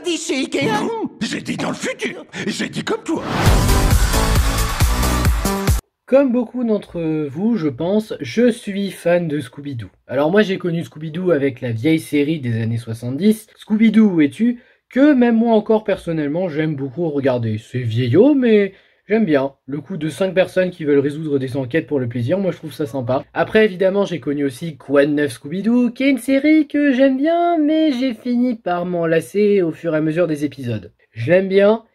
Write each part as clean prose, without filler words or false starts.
dit chez Ikea. J'ai dit dans le futur. J'ai dit comme toi. Comme beaucoup d'entre vous, je pense, je suis fan de Scooby-Doo. Alors moi j'ai connu Scooby-Doo avec la vieille série des années 70, Scooby-Doo où es-tu, que même moi encore personnellement j'aime beaucoup regarder. C'est vieillot mais j'aime bien. Le coup de 5 personnes qui veulent résoudre des enquêtes pour le plaisir, moi je trouve ça sympa. Après évidemment j'ai connu aussi Quoi de neuf Scooby-Doo, qui est une série que j'aime bien mais j'ai fini par m'en lasser au fur et à mesure des épisodes. Je l'aime bien,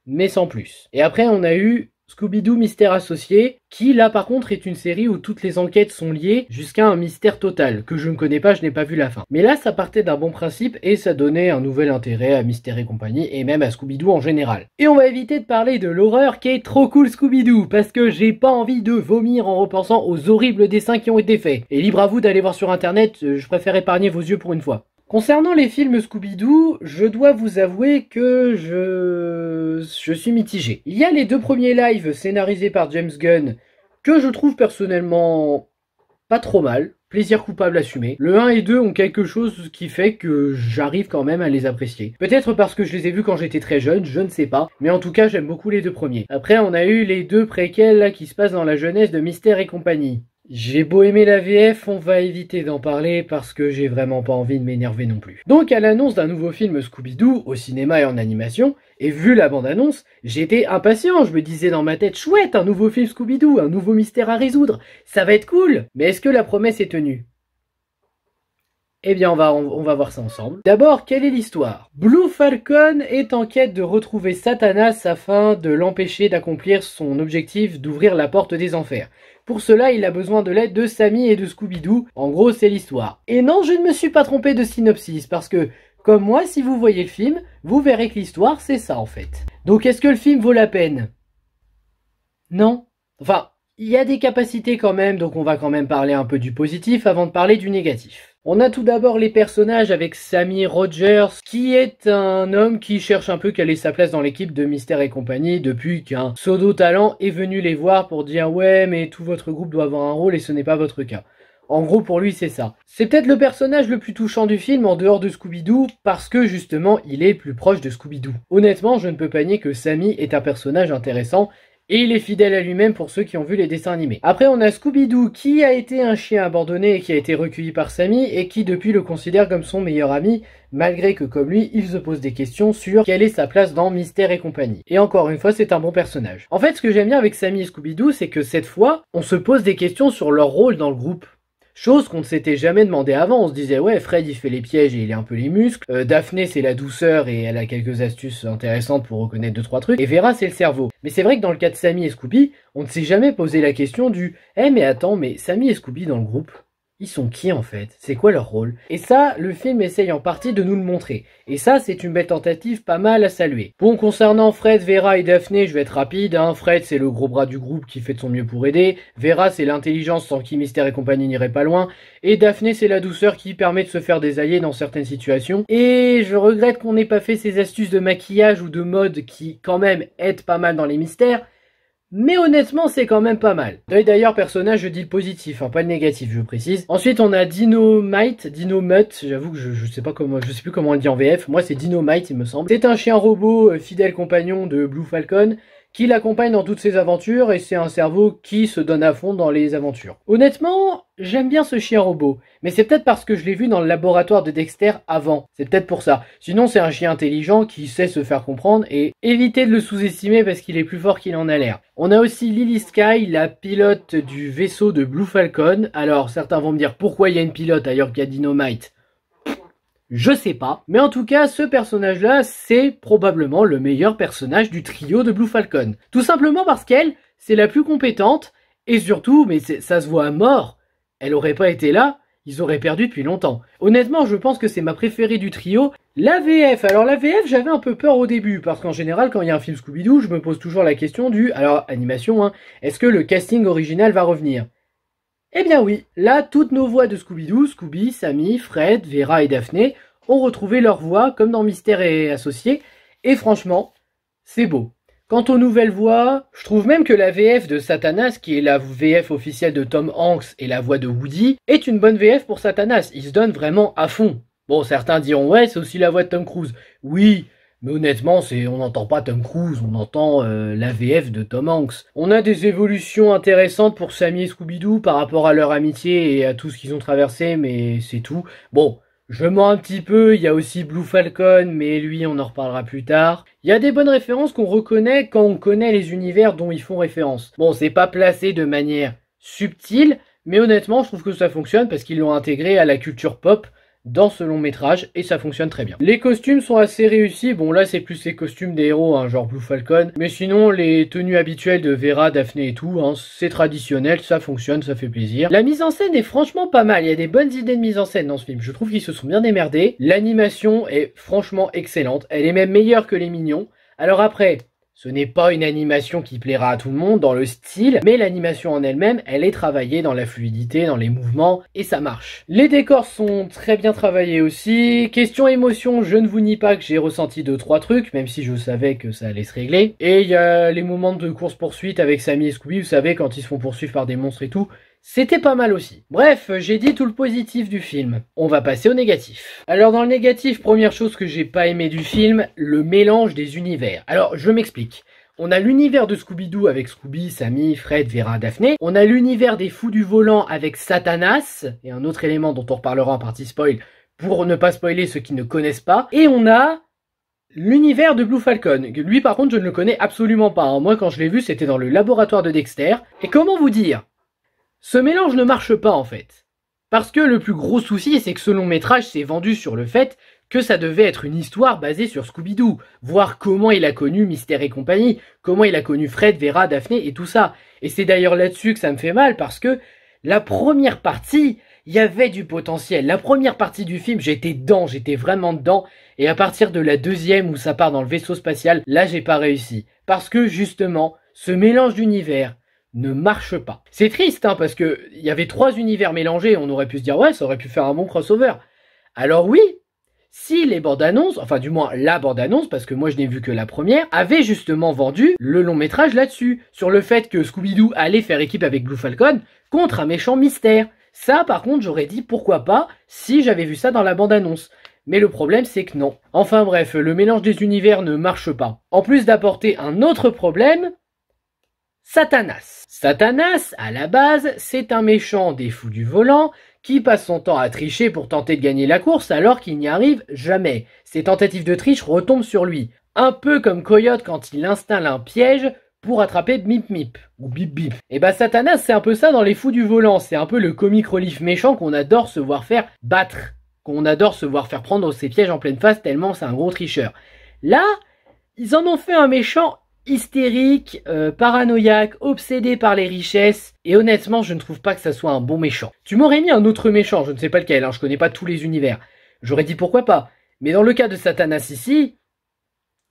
mais sans plus. Et après on a eu Scooby-Doo Mystère Associé, qui là par contre est une série où toutes les enquêtes sont liées jusqu'à un mystère total, que je ne connais pas, je n'ai pas vu la fin. Mais là ça partait d'un bon principe et ça donnait un nouvel intérêt à Mystère et compagnie, et même à Scooby-Doo en général. Et on va éviter de parler de l'horreur qui est trop cool Scooby-Doo, parce que j'ai pas envie de vomir en repensant aux horribles dessins qui ont été faits. Et libre à vous d'aller voir sur internet, je préfère épargner vos yeux pour une fois. Concernant les films Scooby-Doo, je dois vous avouer que je suis mitigé. Il y a les 2 premiers lives scénarisés par James Gunn, que je trouve personnellement pas trop mal, plaisir coupable assumé. Le 1 et 2 ont quelque chose qui fait que j'arrive quand même à les apprécier. Peut-être parce que je les ai vus quand j'étais très jeune, je ne sais pas, mais en tout cas j'aime beaucoup les 2 premiers. Après on a eu les 2 préquels là, qui se passent dans la jeunesse de Mystère et compagnie. J'ai beau aimer la VF, on va éviter d'en parler parce que j'ai vraiment pas envie de m'énerver non plus. Donc à l'annonce d'un nouveau film Scooby-Doo au cinéma et en animation, et vu la bande-annonce, j'étais impatient, je me disais dans ma tête, chouette, un nouveau film Scooby-Doo, un nouveau mystère à résoudre, ça va être cool. Mais est-ce que la promesse est tenue ? Eh bien, on va voir ça ensemble. D'abord, quelle est l'histoire ? Blue Falcon est en quête de retrouver Satanas afin de l'empêcher d'accomplir son objectif d'ouvrir la porte des enfers. Pour cela, il a besoin de l'aide de Sammy et de Scooby-Doo. En gros, c'est l'histoire. Et non, je ne me suis pas trompé de synopsis, parce que, comme moi, si vous voyez le film, vous verrez que l'histoire, c'est ça en fait. Donc, est-ce que le film vaut la peine ? Non. Enfin, il y a des capacités quand même, donc on va quand même parler un peu du positif avant de parler du négatif. On a tout d'abord les personnages avec Sammy Rogers, qui est un homme qui cherche un peu quelle est sa place dans l'équipe de Mystère et compagnie depuis qu'un pseudo-talent est venu les voir pour dire « Ouais, mais tout votre groupe doit avoir un rôle et ce n'est pas votre cas ». En gros, pour lui, c'est ça. C'est peut-être le personnage le plus touchant du film en dehors de Scooby-Doo parce que justement, il est plus proche de Scooby-Doo. Honnêtement, je ne peux pas nier que Sammy est un personnage intéressant et il est fidèle à lui-même pour ceux qui ont vu les dessins animés. Après, on a Scooby-Doo qui a été un chien abandonné et qui a été recueilli par Sammy et qui depuis le considère comme son meilleur ami, malgré que comme lui, il se pose des questions sur quelle est sa place dans Mystère et compagnie. Et encore une fois, c'est un bon personnage. En fait, ce que j'aime bien avec Sammy et Scooby-Doo, c'est que cette fois, on se pose des questions sur leur rôle dans le groupe. Chose qu'on ne s'était jamais demandé avant, on se disait ouais Fred il fait les pièges et il a un peu les muscles, Daphné c'est la douceur et elle a quelques astuces intéressantes pour reconnaître 2-3 trucs, et Vera c'est le cerveau. Mais c'est vrai que dans le cas de Sammy et Scooby, on ne s'est jamais posé la question du mais attends, mais Sammy et Scooby dans le groupe, ils sont qui en fait? C'est quoi leur rôle? Et ça, le film essaye en partie de nous le montrer. Et ça, c'est une belle tentative pas mal à saluer. Bon, concernant Fred, Vera et Daphné, je vais être rapide. Fred, c'est le gros bras du groupe qui fait de son mieux pour aider. Vera, c'est l'intelligence sans qui Mystère et compagnie n'irait pas loin. Et Daphné, c'est la douceur qui permet de se faire des alliés dans certaines situations. Et je regrette qu'on n'ait pas fait ces astuces de maquillage ou de mode qui, quand même, aident pas mal dans les mystères. Mais honnêtement, c'est quand même pas mal. D'ailleurs, personnage, je dis le positif, pas le négatif, je précise. Ensuite, on a Dynamite, j'avoue que je sais plus comment on le dit en VF. Moi, c'est Dynamite, il me semble. C'est un chien robot, fidèle compagnon de Blue Falcon, qui l'accompagne dans toutes ses aventures, et c'est un cerveau qui se donne à fond dans les aventures. Honnêtement, j'aime bien ce chien robot, mais c'est peut-être parce que je l'ai vu dans le laboratoire de Dexter avant, c'est peut-être pour ça. Sinon c'est un chien intelligent qui sait se faire comprendre, et évitez de le sous-estimer parce qu'il est plus fort qu'il en a l'air. On a aussi Lily Sky, la pilote du vaisseau de Blue Falcon. Alors certains vont me dire pourquoi il y a une pilote ailleurs qu'il y a Dynamite. Je sais pas, mais en tout cas, ce personnage-là, c'est probablement le meilleur personnage du trio de Blue Falcon. Tout simplement parce qu'elle, c'est la plus compétente, et surtout, mais ça se voit à mort, elle aurait pas été là, ils auraient perdu depuis longtemps. Honnêtement, je pense que c'est ma préférée du trio. La VF, alors la VF, j'avais un peu peur au début, parce qu'en général, quand il y a un film Scooby-Doo, je me pose toujours la question alors, animation, est-ce que le casting original va revenir ? Eh bien oui, là, toutes nos voix de Scooby-Doo, Scooby, Sammy, Fred, Vera et Daphné, ont retrouvé leur voix comme dans Mystère et Associés, et franchement, c'est beau. Quant aux nouvelles voix, je trouve même que la VF de Satanas, qui est la VF officielle de Tom Hanks et la voix de Woody, est une bonne VF pour Satanas, il se donne vraiment à fond. Bon, certains diront ouais, c'est aussi la voix de Tom Cruise. Oui, mais honnêtement, on n'entend pas Tom Cruise, on entend la VF de Tom Hanks. On a des évolutions intéressantes pour Sammy et Scooby-Doo par rapport à leur amitié et à tout ce qu'ils ont traversé, mais c'est tout. Bon, je mens un petit peu, il y a aussi Blue Falcon, mais lui, on en reparlera plus tard. Il y a des bonnes références qu'on reconnaît quand on connaît les univers dont ils font référence. Bon, c'est pas placé de manière subtile, mais honnêtement, je trouve que ça fonctionne parce qu'ils l'ont intégré à la culture pop dans ce long métrage et ça fonctionne très bien. Les costumes sont assez réussis, bon là c'est plus les costumes des héros, hein, genre Blue Falcon, mais sinon les tenues habituelles de Vera, Daphné et tout, hein, c'est traditionnel, ça fonctionne, ça fait plaisir. La mise en scène est franchement pas mal, il y a des bonnes idées de mise en scène dans ce film, je trouve qu'ils se sont bien démerdés, l'animation est franchement excellente, elle est même meilleure que les Mignons. Alors après, ce n'est pas une animation qui plaira à tout le monde dans le style, mais l'animation en elle-même, elle est travaillée dans la fluidité, dans les mouvements, et ça marche. Les décors sont très bien travaillés aussi. Question émotion, je ne vous nie pas que j'ai ressenti 2-3 trucs, même si je savais que ça allait se régler. Et il y a les moments de course-poursuite avec Sammy et Scooby, vous savez, quand ils se font poursuivre par des monstres et tout. C'était pas mal aussi. Bref, j'ai dit tout le positif du film. On va passer au négatif. Alors dans le négatif, première chose que j'ai pas aimé du film, le mélange des univers. Alors je m'explique. On a l'univers de Scooby-Doo avec Scooby, Sammy, Fred, Vera, Daphné. On a l'univers des fous du volant avec Satanas, et un autre élément dont on reparlera en partie spoil, pour ne pas spoiler ceux qui ne connaissent pas. Et on a l'univers de Blue Falcon. Lui par contre je ne le connais absolument pas, hein. Moi quand je l'ai vu c'était dans le laboratoire de Dexter. Et comment vous dire ? Ce mélange ne marche pas en fait. Parce que le plus gros souci, c'est que ce long métrage s'est vendu sur le fait que ça devait être une histoire basée sur Scooby-Doo. Voir comment il a connu Mystère et compagnie, comment il a connu Fred, Vera, Daphné et tout ça. Et c'est d'ailleurs là-dessus que ça me fait mal parce que la première partie, il y avait du potentiel. La première partie du film, j'étais dedans, j'étais vraiment dedans. Et à partir de la deuxième où ça part dans le vaisseau spatial, là j'ai pas réussi. Parce que justement, ce mélange d'univers ne marche pas. C'est triste, hein, parce que il y avait 3 univers mélangés, on aurait pu se dire ouais, ça aurait pu faire un bon crossover. Alors oui, si les bandes annonces, enfin du moins la bande annonce, parce que moi je n'ai vu que la première, avait justement vendu le long métrage là-dessus, sur le fait que Scooby-Doo allait faire équipe avec Blue Falcon contre un méchant mystère. Ça par contre j'aurais dit pourquoi pas si j'avais vu ça dans la bande annonce. Mais le problème c'est que non. Enfin bref, le mélange des univers ne marche pas. En plus d'apporter un autre problème, Satanas. Satanas, à la base, c'est un méchant des fous du volant qui passe son temps à tricher pour tenter de gagner la course alors qu'il n'y arrive jamais. Ses tentatives de triche retombent sur lui. Un peu comme Coyote quand il installe un piège pour attraper Mip Mip, ou Bip Bip. Et bah Satanas, c'est un peu ça dans les fous du volant. C'est un peu le comic relief méchant qu'on adore se voir faire battre. Qu'on adore se voir faire prendre ses pièges en pleine face tellement c'est un gros tricheur. Là, ils en ont fait un méchant hystérique, paranoïaque, obsédé par les richesses, et honnêtement je ne trouve pas que ça soit un bon méchant. Tu m'aurais mis un autre méchant, je ne sais pas lequel, hein, je connais pas tous les univers, j'aurais dit pourquoi pas, mais dans le cas de Satanas ici,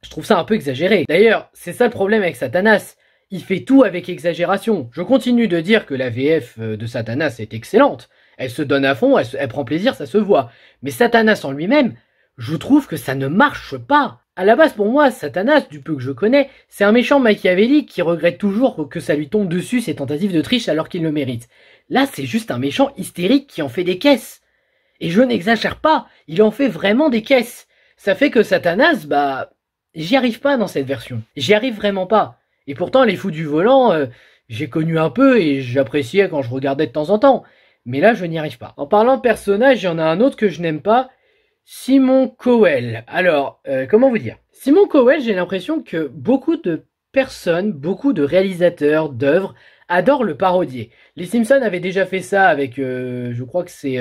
je trouve ça un peu exagéré. D'ailleurs, c'est ça le problème avec Satanas, il fait tout avec exagération. Je continue de dire que la VF de Satanas est excellente, elle se donne à fond, elle prend plaisir, ça se voit, mais Satanas en lui-même, je trouve que ça ne marche pas. À la base, pour moi, Satanas, du peu que je connais, c'est un méchant machiavélique qui regrette toujours que ça lui tombe dessus ses tentatives de triche alors qu'il le mérite. Là, c'est juste un méchant hystérique qui en fait des caisses. Et je n'exagère pas, il en fait vraiment des caisses. Ça fait que Satanas, bah, j'y arrive pas dans cette version. J'y arrive vraiment pas. Et pourtant, les fous du volant, j'ai connu un peu et j'appréciais quand je regardais de temps en temps. Mais là, je n'y arrive pas. En parlant de personnage, il y en a un autre que je n'aime pas, Simon Cowell. Alors, comment vous dire ? Simon Cowell, j'ai l'impression que beaucoup de personnes, beaucoup de réalisateurs, d'œuvres, adorent le parodier. Les Simpsons avaient déjà fait ça avec, je crois que c'est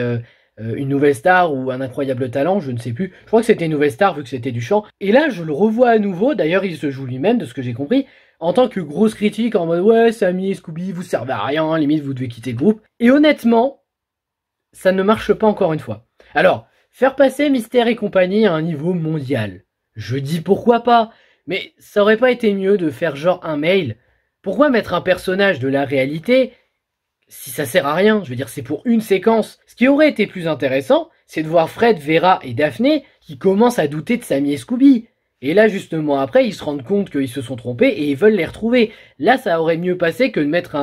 Une Nouvelle Star ou Un Incroyable Talent, je ne sais plus. Je crois que c'était Une Nouvelle Star vu que c'était du chant. Et là, je le revois à nouveau, d'ailleurs il se joue lui-même, de ce que j'ai compris, en tant que grosse critique, en mode ouais, Sammy et Scooby, vous servez à rien, limite vous devez quitter le groupe. Et honnêtement, ça ne marche pas encore une fois. Alors, faire passer Mystère et compagnie à un niveau mondial. Je dis pourquoi pas, mais ça aurait pas été mieux de faire genre un mail. Pourquoi mettre un personnage de la réalité si ça sert à rien? Je veux dire, c'est pour une séquence. Ce qui aurait été plus intéressant, c'est de voir Fred, Vera et Daphné qui commencent à douter de Sammy et Scooby. Et là, justement, après, ils se rendent compte qu'ils se sont trompés et ils veulent les retrouver. Là, ça aurait mieux passé que de mettre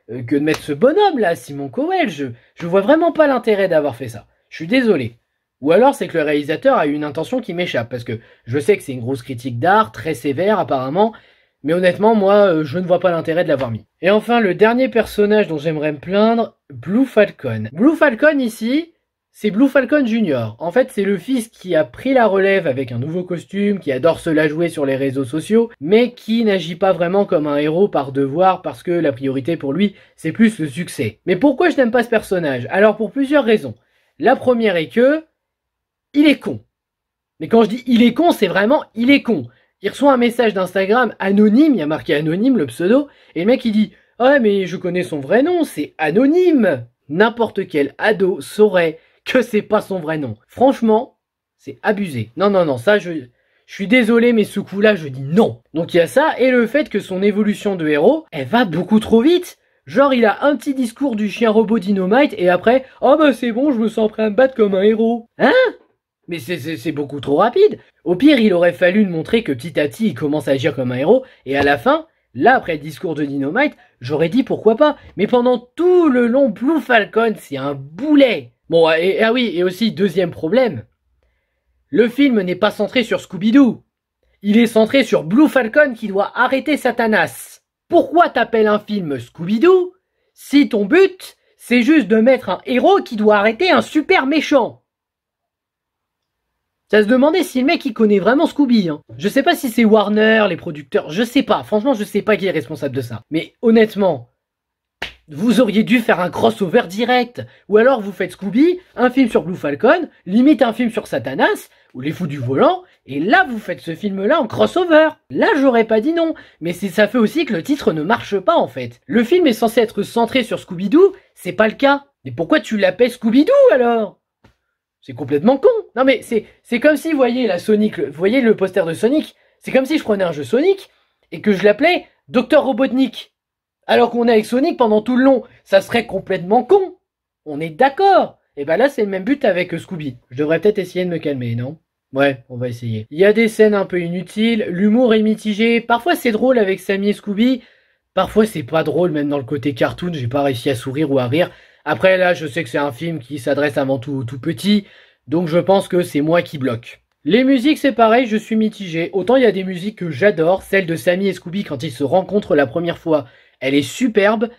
ce bonhomme là, Simon Cowell. Je vois vraiment pas l'intérêt d'avoir fait ça. Je suis désolé. Ou alors c'est que le réalisateur a eu une intention qui m'échappe, parce que je sais que c'est une grosse critique d'art, très sévère apparemment, mais honnêtement, moi, je ne vois pas l'intérêt de l'avoir mis. Et enfin, le dernier personnage dont j'aimerais me plaindre, Blue Falcon. Blue Falcon ici, c'est Blue Falcon Junior. En fait, c'est le fils qui a pris la relève avec un nouveau costume, qui adore se la jouer sur les réseaux sociaux, mais qui n'agit pas vraiment comme un héros par devoir, parce que la priorité pour lui, c'est plus le succès. Mais pourquoi je n'aime pas ce personnage? Alors pour plusieurs raisons. La première est que, il est con. Mais quand je dis il est con, c'est vraiment il est con. Il reçoit un message d'Instagram anonyme, il y a marqué anonyme le pseudo, et le mec il dit « Ah mais je connais son vrai nom, c'est anonyme !» N'importe quel ado saurait que c'est pas son vrai nom. Franchement, c'est abusé. Non, ça je suis désolé mais ce coup-là je dis non. Donc il y a ça, et le fait que son évolution de héros, elle va beaucoup trop vite. Genre il a un petit discours du chien robot Dynamite, et après « Oh bah c'est bon, je me sens prêt à me battre comme un héros. » Hein? Mais c'est beaucoup trop rapide. Au pire, il aurait fallu nous montrer que petit à petit, il commence à agir comme un héros. Et à la fin, là, après le discours de Dynamite, j'aurais dit pourquoi pas. Mais pendant tout le long, Blue Falcon, c'est un boulet. Bon, ah oui, et aussi, deuxième problème. Le film n'est pas centré sur Scooby-Doo. Il est centré sur Blue Falcon qui doit arrêter Satanas. Pourquoi t'appelles un film Scooby-Doo si ton but, c'est juste de mettre un héros qui doit arrêter un super méchant? Ça se demandait si le mec il connaît vraiment Scooby. Hein. Je sais pas si c'est Warner, les producteurs, je sais pas. Franchement, je sais pas qui est responsable de ça. Mais honnêtement, vous auriez dû faire un crossover direct. Ou alors vous faites Scooby, un film sur Blue Falcon, limite un film sur Satanas, ou les fous du volant, et là vous faites ce film-là en crossover. Là j'aurais pas dit non. Mais ça fait aussi que le titre ne marche pas en fait. Le film est censé être centré sur Scooby-Doo, c'est pas le cas. Mais pourquoi tu l'appelles Scooby-Doo alors ? C'est complètement con. Non mais c'est comme si, vous voyez la Sonic, vous voyez le poster de Sonic, c'est comme si je prenais un jeu Sonic et que je l'appelais Dr Robotnik. Alors qu'on est avec Sonic pendant tout le long, ça serait complètement con. On est d'accord. Et ben là c'est le même but avec Scooby. Je devrais peut-être essayer de me calmer, non? Ouais, on va essayer. Il y a des scènes un peu inutiles, l'humour est mitigé, parfois c'est drôle avec Sammy et Scooby, parfois c'est pas drôle même dans le côté cartoon, j'ai pas réussi à sourire ou à rire. Après là, je sais que c'est un film qui s'adresse avant tout aux tout petits, donc je pense que c'est moi qui bloque. Les musiques c'est pareil, je suis mitigé. Autant il y a des musiques que j'adore, celle de Sammy et Scooby quand ils se rencontrent la première fois, elle est superbe.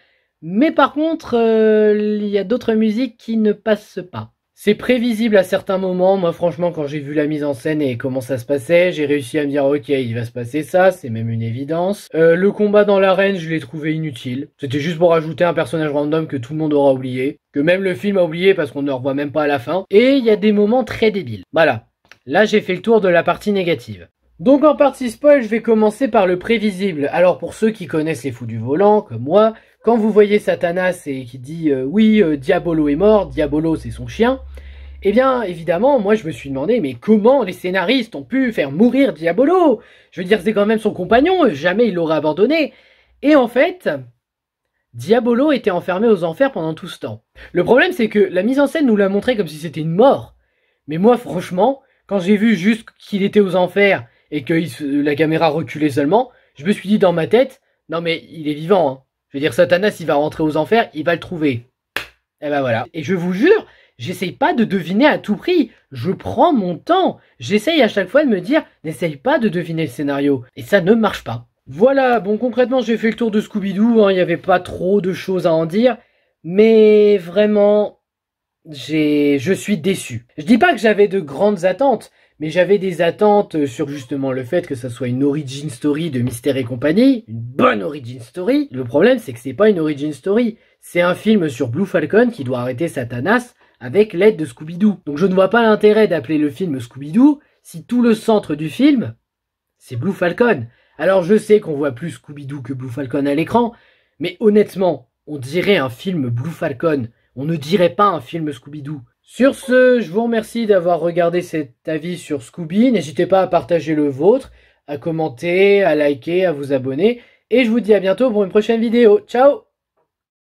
Mais par contre, il y a d'autres musiques qui ne passent pas. C'est prévisible à certains moments. Moi franchement, quand j'ai vu la mise en scène et comment ça se passait, j'ai réussi à me dire ok, il va se passer ça, c'est même une évidence. Le combat dans l'arène, je l'ai trouvé inutile. C'était juste pour ajouter un personnage random que tout le monde aura oublié. Que même le film a oublié parce qu'on ne le revoit même pas à la fin. Et il y a des moments très débiles. Voilà. Là, j'ai fait le tour de la partie négative. Donc en partie spoil, je vais commencer par le prévisible. Alors pour ceux qui connaissent les fous du volant, comme moi, quand vous voyez Satanas et qui dit oui, Diabolo est mort, Diabolo c'est son chien, eh bien évidemment, moi je me suis demandé, mais comment les scénaristes ont pu faire mourir Diabolo? Je veux dire, c'est quand même son compagnon, jamais il l'aurait abandonné. Et en fait, Diabolo était enfermé aux enfers pendant tout ce temps. Le problème c'est que la mise en scène nous l'a montré comme si c'était une mort. Mais moi franchement, quand j'ai vu juste qu'il était aux enfers et que la caméra reculait seulement, je me suis dit dans ma tête, non mais il est vivant, hein. Je veux dire, Satanas, il va rentrer aux enfers, il va le trouver. Et ben voilà. Et je vous jure, j'essaye pas de deviner à tout prix. Je prends mon temps. J'essaye à chaque fois de me dire, n'essaye pas de deviner le scénario. Et ça ne marche pas. Voilà, bon concrètement, j'ai fait le tour de Scooby-Doo, hein, il n'y avait pas trop de choses à en dire. Mais vraiment, je suis déçu. Je dis pas que j'avais de grandes attentes, mais j'avais des attentes sur justement le fait que ça soit une origin story de Mystère et compagnie, une bonne origin story. Le problème, c'est que c'est pas une origin story, c'est un film sur Blue Falcon qui doit arrêter Satanas avec l'aide de Scooby-Doo. Donc je ne vois pas l'intérêt d'appeler le film Scooby-Doo si tout le centre du film, c'est Blue Falcon. Alors je sais qu'on voit plus Scooby-Doo que Blue Falcon à l'écran, mais honnêtement, on dirait un film Blue Falcon. On ne dirait pas un film Scooby-Doo. Sur ce, je vous remercie d'avoir regardé cet avis sur Scooby. N'hésitez pas à partager le vôtre, à commenter, à liker, à vous abonner. Et je vous dis à bientôt pour une prochaine vidéo. Ciao!